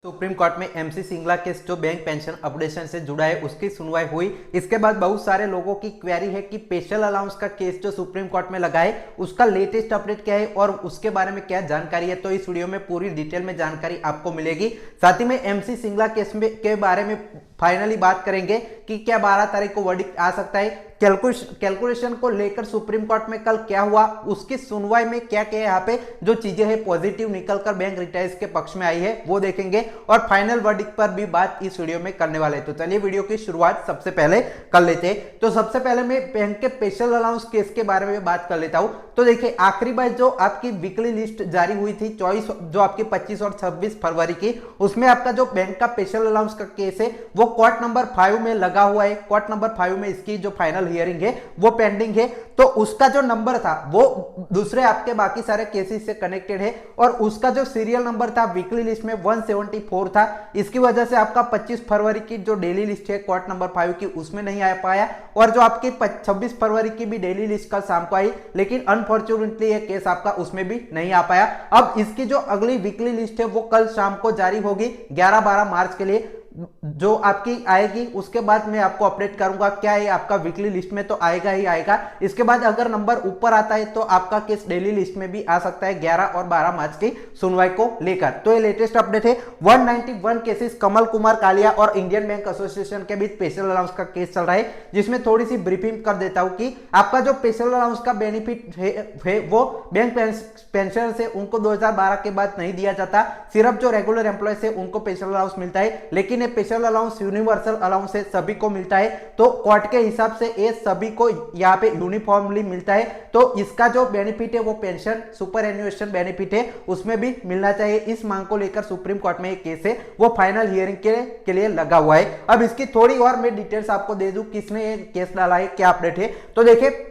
Supreme court में MC Singla case जो bank pension updation से जुड़ा है उसकी सुनवाई हुई। इसके बाद बहुत सारे लोगों की क्वेरी है कि स्पेशल अलाउंस का केस जो सुप्रीम कोर्ट में लगा है उसका लेटेस्ट अपडेट क्या है और उसके बारे में क्या जानकारी है। तो इस वीडियो में पूरी डिटेल में जानकारी आपको मिलेगी। साथ ही में एमसी सिंगला केस के बारे में फाइनली बात करेंगे कि क्या 12 तारीख को वर्डिक्ट आ सकता है। कैलकुलेशन को लेकर सुप्रीम कोर्ट में कल क्या हुआ, उसकी सुनवाई में क्या क्या यहाँ पे जो चीजें हैं पॉजिटिव निकलकर बैंक रिटायर्स के पक्ष में आई है वो देखेंगे और फाइनल वर्डिक्ट पर भी बात इस वीडियो में करने वाले हैं। तो चलिए वीडियो की शुरुआत सबसे पहले कर लेते हैं। तो सबसे पहले मैं बैंक के स्पेशल अलाउंस केस के बारे में बात कर लेता हूं। तो देखिए आखिरी बार जो आपकी वीकली लिस्ट जारी हुई थी 24 जो आपकी 25 और 26 फरवरी की, उसमें आपका जो बैंक का स्पेशल अलाउंस का केस है वो कोर्ट नंबर 5 में लगा हुआ है। कोर्ट नंबर 5 में इसकी जो फाइनल हियरिंग है वो पेंडिंग है। तो उसका जो नंबर था वो दूसरे आपके बाकी सारे केसेस से कनेक्टेड है और उसका जो सीरियल नंबर था वीकली लिस्ट में 174 था। इसकी वजह से आपका 25 फरवरी की जो डेली लिस्ट है कोर्ट नंबर 5 की उसमें नहीं आ पाया और जो आपकी 26 फरवरी की भी डेली लिस्ट कल शाम को आई, लेकिन अनफॉर्चुनेटली ये केस आपका उसमें भी नहीं आ पाया। अब इसकी जो अगली वीकली लिस्ट है वो कल शाम को जारी होगी 11-12 मार्च के लिए जो आपकी आएगी। उसके बाद मैं आपको अपडेट करूंगा क्या है आपका वीकली लिस्ट में तो आएगा ही आएगा। इसके बाद अगर नंबर ऊपर आता है तो आपका केस डेली लिस्ट में भी आ सकता है 11 और 12 मार्च की सुनवाई को लेकर। तो ये लेटेस्ट अपडेट है। 191 केसेस कमल कुमार कालिया और इंडियन बैंक एसोसिएशन के बीच स्पेशल अलाउंस का केस चल रहा है, जिसमें थोड़ी सी ब्रीफिंग कर देता हूं कि आपका जो स्पेशल अलाउंस का बेनिफिट है वो बैंक पेंशन से उनको 2012 के बाद नहीं दिया जाता। सिर्फ जो रेगुलर एम्प्लॉय है उनको स्पेशल अलाउंस मिलता है, लेकिन स्पेशल अलाउंस यूनिवर्सल अलाउंस है, सभी को मिलता है। तो कोर्ट के हिसाब से ये सभी को यहाँ पे यूनिफॉर्मली मिलता है। तो इसका जो बेनिफिट है वो पेंशन सुपर एन्युएशन बेनिफिट है उसमें भी मिलना चाहिए। इस मांग को लेकर सुप्रीम कोर्ट में एक केस है वो फाइनल हियरिंग के लिए लगा हुआ है। अब इसकी थोड़ी और मैं डिटेल्स आपको दे दूं किसने ये केस डाला है, क्या अपडेट है। तो देखिए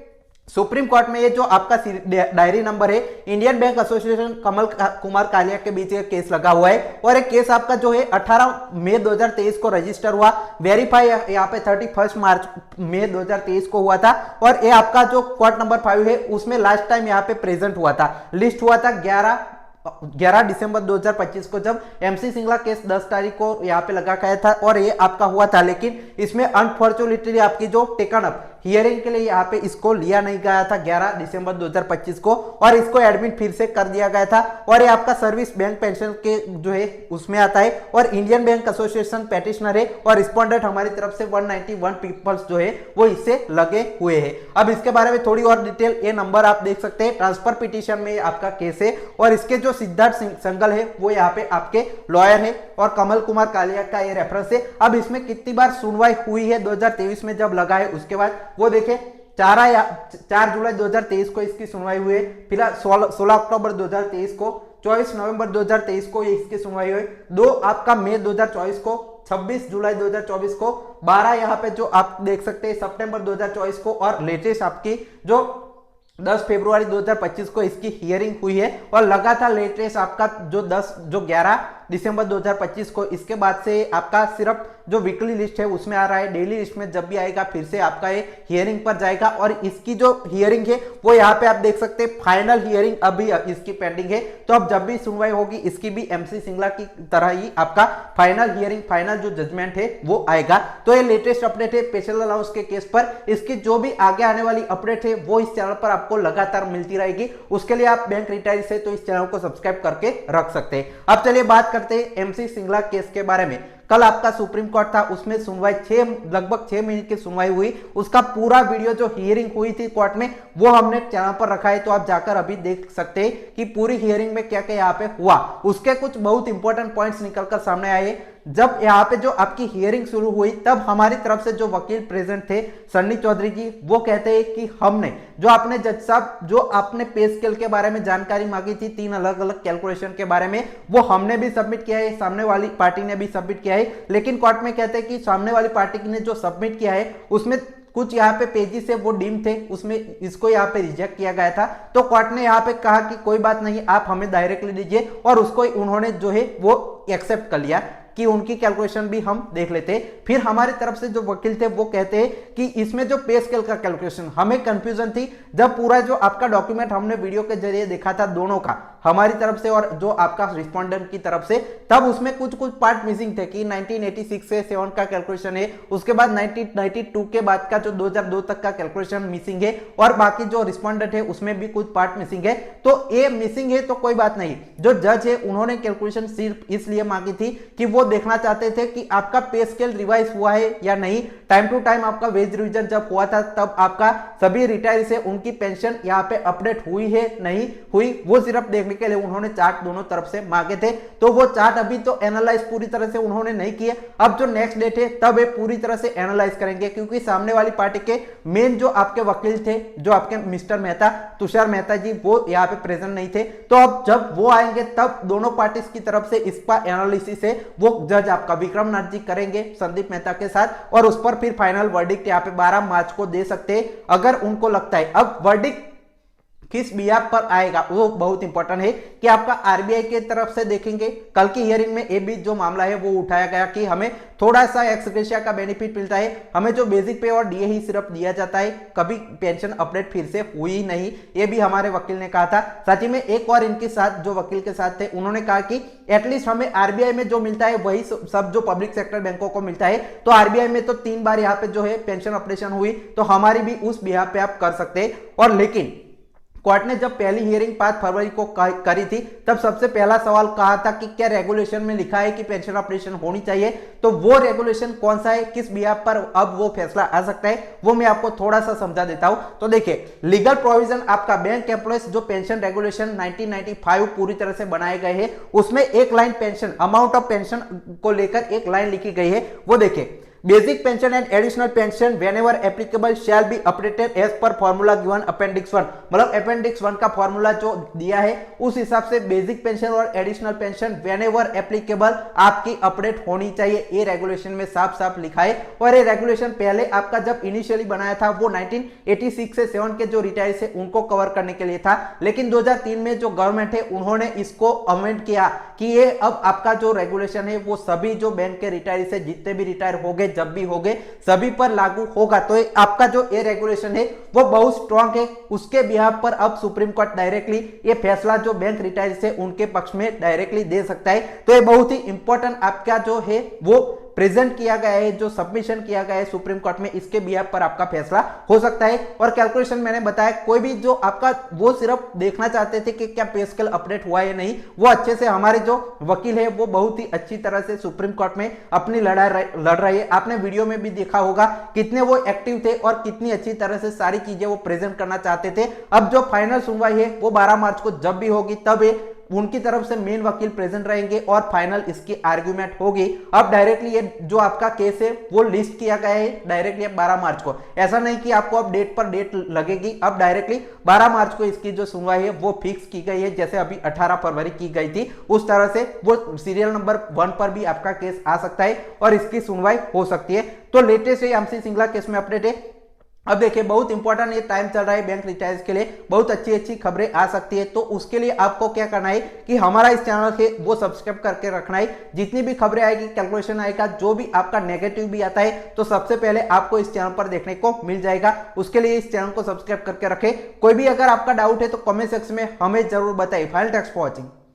सुप्रीम कोर्ट में ये जो आपका डायरी नंबर है Indian bank association Kamal Kumar Kaliya के बीच एक केस लगा हुआ है और एक केस आपका जो है 18 मई 2023 को रजिस्टर हुआ। वेरीफाई यहाँ पे 31 मार्च मई 2023 को हुआ था और ये आपका जो कोर्ट नंबर 5 है उसमें लास्ट टाइम यहाँ पे प्रेजेंट हुआ था, लिस्ट हुआ था 11 दिसंबर 2025 को, जब एमसी सिंगला केस 10 तारीख को यहाँ पे लगा गया था और ये आपका हुआ था। लेकिन इसमें अनफॉर्चुनेटली आपकी जो टेकन अप हियरिंग के लिए यहाँ पे इसको लिया नहीं गया था 11 दिसंबर 2025 को और इसको एडमिट फिर से कर दिया गया था और ये आपका सर्विस बैंक पेंशन के जो है उसमें आता है और इंडियन बैंक एसोसिएशन पेटिशनर है और रिस्पोंडेंट हमारी तरफ से 191 पीपल्स जो है वो इससे लगे हुए हैं। अब इसके बारे में थोड़ी और डिटेल, ये नंबर आप देख सकते हैं ट्रांसफर पिटीशन में आपका केस है और इसके जो सिद्धार्थ संगल है वो यहाँ पे आपके लॉयर है और कमल कुमार कालिया का ये रेफरेंस है। अब इसमें कितनी बार सुनवाई हुई है 2023 में जब लगा है उसके बाद वो देखें 4 जुलाई 2023 को इसकी सुनवाई हुई है, फिलहाल 16 अक्टूबर 2023 को, 24 नवंबर 2023 को ये इसकी सुनवाई हुई, 2 आपका मई 2024 को, 26 जुलाई 2024 को, 12 यहाँ पे जो आप देख सकते हैं सितंबर 2024 को और लेटेस्ट आपकी जो 10 फरवरी 2025 को इसकी हियरिंग हुई है और लगातार लेटेस्ट आपका जो 11 दिसंबर 2025 को, इसके बाद से आपका सिर्फ जो वीकली लिस्ट है उसमें आ रहा है। डेली लिस्ट में जब भी आएगा फिर से आपका ये हियरिंग पर जाएगा और इसकी जो हियरिंग है वो यहाँ पे आप देख सकते हैं फाइनल हियरिंग अभी इसकी पेंडिंग है। तो अब जब भी सुनवाई होगी इसकी भी एमसी सिंगला की तरह ही आपका फाइनल हियरिंग फाइनल जो जजमेंट है वो आएगा। तो ये लेटेस्ट अपडेट है स्पेशल अलाउंस के केस पर। इसकी जो भी आगे आने वाली अपडेट है वो इस चैनल पर आपको लगातार मिलती रहेगी। उसके लिए आप बैंक रिटायर्ड से तो इस चैनल को सब्सक्राइब करके रख सकते हैं। अब चलिए बात करते हैं एमसी सिंगला केस के बारे में। कल आपका सुप्रीम कोर्ट था उसमें सुनवाई लगभग 6 मिनट की सुनवाई हुई। उसका पूरा वीडियो जो हियरिंग हुई थी कोर्ट में वो हमने चैनल पर रखा है, तो आप जाकर अभी देख सकते हैं कि पूरी हियरिंग में क्या क्या यहाँ पे हुआ। उसके कुछ बहुत इंपॉर्टेंट पॉइंट्स निकलकर सामने आए। जब यहाँ पे जो आपकी हियरिंग शुरू हुई तब हमारी तरफ से जो वकील प्रेजेंट थे सन्नी चौधरी जी, वो कहते हैं कि हमने जो आपने जज साहब जो आपने पे स्केल के बारे में जानकारी मांगी थी 3 अलग अलग कैलकुलेशन के बारे में, वो हमने भी सबमिट किया है, सामने वाली पार्टी ने भी सबमिट किया है। लेकिन कोर्ट में कहते हैं कि सामने वाली पार्टी ने जो सबमिट किया है उसमें कुछ यहाँ पे पेजेस है वो डीम थे, उसमें इसको यहाँ पे रिजेक्ट किया गया था। तो कोर्ट ने यहाँ पे कहा कि कोई बात नहीं, आप हमें डायरेक्टली दीजिए और उसको उन्होंने जो है वो एक्सेप्ट कर लिया। कि उनकी कैलकुलेशन भी हम देख लेते। फिर हमारी तरफ से जो वकील थे वो कहते हैं कि इसमें जो पे स्केल का कैलकुलेशन हमें कंफ्यूजन थी, जब पूरा जो आपका डॉक्यूमेंट हमने वीडियो के जरिए देखा था दोनों का, हमारी तरफ से और जो आपका रिस्पोंडेंट की तरफ से, तब उसमें कुछ कुछ पार्ट मिसिंग थे कि 1986 से 7 का कैलकुलेशन है, उसके बाद 1992 के बाद का जो 2002 तक का कैलकुलेशन मिसिंग है, और बाकी जो रिस्पोंडेंट है उसमें भी कुछ पार्ट मिसिंग है। तो ये मिसिंग है तो कोई बात नहीं, जो जज है उन्होंने कैलकुलेशन सिर्फ इसलिए मांगी थी कि वो देखना चाहते थे कि आपका पे स्केल रिवाइज हुआ है या नहीं। टाइम टू टाइम आपका वेज रिवीजन जब हुआ था तब आपका सभी रिटायरी से उनकी पेंशन यहाँ पे अपडेट हुई है नहीं हुई, वो सिर्फ देखने के लिए उन्होंने चार्ट दोनों तरफ से मांगे थे। तो वो चार्ट अभी तो एनालाइज पूरी तरह से उन्होंने नहीं किए, अब जो नेक्स्ट डेट है तब ये पूरी तरह से एनालाइज करेंगे, क्योंकि सामने वाली पार्टी के मेन जो आपके वकील थे, जो आपके मिस्टर मेहता, तुषार मेहता जी, वो यहाँ पे प्रेजेंट नहीं थे। तो अब जब वो आएंगे तब दोनों पार्टीज की तरफ से इसका एनालिसिस है वो जज आपका विक्रमनाथ जी करेंगे संदीप मेहता के साथ, और उस पर फिर फाइनल वर्डिक्ट यहाँ पे 12 मार्च को दे सकते हैं अगर उनको लगता है। अब वर्डिक्ट किस बिहाफ पर आएगा वो बहुत इंपॉर्टेंट है कि आपका आरबीआई की तरफ से देखेंगे। कल की हियरिंग में ये भी जो मामला है वो उठाया गया कि हमें थोड़ा सा एक्स ग्रेशिया का बेनिफिट मिलता है, हमें जो बेसिक पे और डीए ही सिर्फ दिया जाता है, कभी पेंशन अपडेट फिर से हुई नहीं, ये भी हमारे वकील ने कहा था। साथ ही में एक और इनके साथ जो वकील के साथ थे उन्होंने कहा कि एटलीस्ट हमें आरबीआई में जो मिलता है वही सब जो पब्लिक सेक्टर बैंकों को मिलता है, तो आरबीआई में तो 3 बार यहाँ पे जो है पेंशन ऑपरेशन हुई, तो हमारी भी उस बिहाफ पे आप कर सकते हैं। और लेकिन कोर्ट ने जब पहली हियरिंग 5 फरवरी को करी थी तब सबसे पहला सवाल कहा था कि क्या रेगुलेशन में लिखा है कि पेंशन ऑपरेशन होनी चाहिए, तो वो रेगुलेशन कौन सा है, किस बिहाफ पर अब वो फैसला आ सकता है, वो मैं आपको थोड़ा सा समझा देता हूं। तो देखिए, लीगल प्रोविजन आपका बैंक एम्प्लॉयज जो पेंशन रेगुलेशन 1995 पूरी तरह से बनाए गए हैं, उसमें एक line pension amount of pension को लेकर एक लाइन लिखी गई है, वो देखिए, basic pension and additional pension whenever applicable shall be updated as per formula given appendix 1। मतलब अपेंडिक्स 1 का फॉर्मूला जो दिया है उस हिसाब से बेसिक पेंशन और एडिशनल पेंशन व्हेनेवर एप्लीकेबल आपकी अपडेट होनी चाहिए, ये रेगुलेशन में साफ साफ लिखा है। और ये रेगुलेशन पहले आपका जब इनिशियली बनाया था वो 1986 से 7 के जो रिटायर्स है उनको कवर करने के लिए था, लेकिन 2003 में जो गवर्नमेंट है उन्होंने इसको अमेंड किया कि ये अब आपका जो रेगुलेशन है वो सभी जो बैंक के रिटायर्स है, जितने भी रिटायर हो गए जब भी हो गए, सभी पर लागू होगा। तो आपका जो ये रेगुलेशन है वो बहुत स्ट्रांग है, उसके बिहाफ पर अब सुप्रीम कोर्ट डायरेक्टली ये फैसला जो बैंक रिटायर्स है उनके पक्ष में डायरेक्टली दे सकता है। तो ये बहुत ही इंपॉर्टेंट आपका जो है वो प्रेजेंट किया गया है, जो सबमिशन किया गया है सुप्रीम कोर्ट में, इसके बिहाफ पर आपका फैसला हो सकता है। और कैलकुलेशन मैंने बताया, कोई भी जो आपका वो सिर्फ देखना चाहते थे कि क्या पे स्केल अपडेट हुआ है नहीं, वो अच्छे से हमारे जो वकील है वो बहुत ही अच्छी तरह से सुप्रीम कोर्ट में अपनी लड़ाई लड़ रही है। आपने वीडियो में भी देखा होगा कितने वो एक्टिव थे और कितनी अच्छी तरह से सारी चीजें वो प्रेजेंट करना चाहते थे। अब जो फाइनल सुनवाई है वो 12 मार्च को जब भी होगी तब उनकी तरफ से मेन वकील प्रेजेंट रहेंगे और फाइनल इसकी आर्ग्यूमेंट होगी। अब डायरेक्टली ये जो आपका केस है वो लिस्ट किया गया है डायरेक्टली 12 मार्च को, ऐसा नहीं कि आपको अब डेट पर डेट लगेगी, अब डायरेक्टली 12 मार्च को इसकी जो सुनवाई है वो फिक्स की गई है, जैसे अभी 18 फरवरी की गई थी उस तरह से वो सीरियल नंबर 1 पर भी आपका केस आ सकता है और इसकी सुनवाई हो सकती है। तो लेटेस्ट एमसी सिंगला केस में अपडेट है। अब देखिए, बहुत इंपॉर्टेंट ये टाइम चल रहा है बैंक रिटायर्स के लिए, बहुत अच्छी अच्छी खबरें आ सकती है। तो उसके लिए आपको क्या करना है कि हमारा इस चैनल है वो सब्सक्राइब करके रखना है, जितनी भी खबरें आएगी, कैलकुलेशन आएगा, जो भी आपका नेगेटिव भी आता है तो सबसे पहले आपको इस चैनल पर देखने को मिल जाएगा। उसके लिए इस चैनल को सब्सक्राइब करके रखें। कोई भी अगर आपका डाउट है तो कमेंट सेक्शन में हमें जरूर बताइए। Final thanks for watching.